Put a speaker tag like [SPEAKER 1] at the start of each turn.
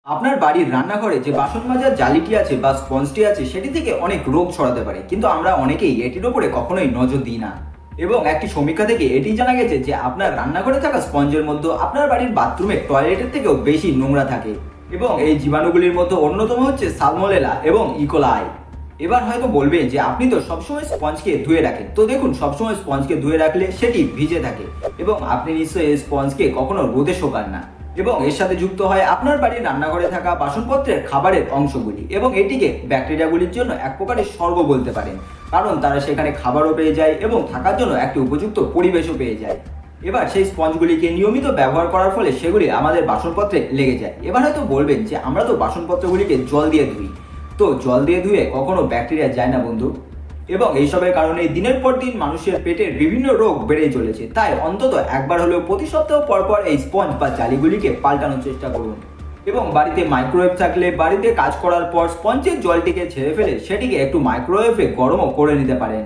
[SPEAKER 1] আপনার বাড়ির রান্নাঘরে যে বাসন মাজার জালিটি আছে বা স্পঞ্জটি আছে সেটি থেকে অনেক রোগ ছড়াতে পারে, কিন্তু আমরা অনেকেই এটির উপরে কখনোই নজর দিই না। এবং একটি সমীক্ষা থেকে এটি জানা গেছে যে আপনার রান্নাঘরে থাকা স্পঞ্জের মধ্যে আপনার বাড়ির বাথরুমে টয়লেটের থেকেও বেশি নোংরা থাকে। এবং এই জীবাণুগুলির মধ্যে অন্যতম হচ্ছে সালমোনেলা এবং ইকোলাই। এবার হয়তো বলবেন যে আপনি তো সবসময় স্পঞ্জকে ধুয়ে রাখেন, তো দেখুন, সবসময় স্পঞ্জকে ধুয়ে রাখলে সেটি ভিজে থাকে এবং আপনি নিশ্চয়ই এই স্পঞ্জকে কখনো রোদে শোকান না। এবং এর সাথে যুক্ত হয় আপনার বাড়ির রান্নাঘরে থাকা বাসনপত্রের খাবারের অংশগুলি, এবং এটিকে ব্যাকটেরিয়াগুলির জন্য এক প্রকারের স্বর্গ বলতে পারেন, কারণ তারা সেখানে খাবারও পেয়ে যায় এবং থাকার জন্য একটি উপযুক্ত পরিবেশও পেয়ে যায়। এবার সেই স্পঞ্জগুলিকে নিয়মিত ব্যবহার করার ফলে সেগুলি আমাদের বাসনপত্রে লেগে যায়। এবার হয়তো বলবেন যে আমরা তো বাসনপত্রগুলিকে জল দিয়ে ধুই, তো জল দিয়ে ধুয়ে কখনো ব্যাকটেরিয়া যায় না বন্ধু। এবং এইসবের কারণে দিনের পর দিন মানুষের পেটের বিভিন্ন রোগ বেড়ে চলেছে। তাই অন্তত একবার হলেও প্রতি সপ্তাহ পর পর এই স্পঞ্জ বা জালিগুলিকে পাল্টানোর চেষ্টা করুন। এবং বাড়িতে মাইক্রোওয়েভ থাকলে বাড়িতে কাজ করার পর স্পঞ্জের জলটিকে ছেড়ে ফেলে সেটিকে একটু মাইক্রোওয়েভে গরমও করে নিতে পারেন।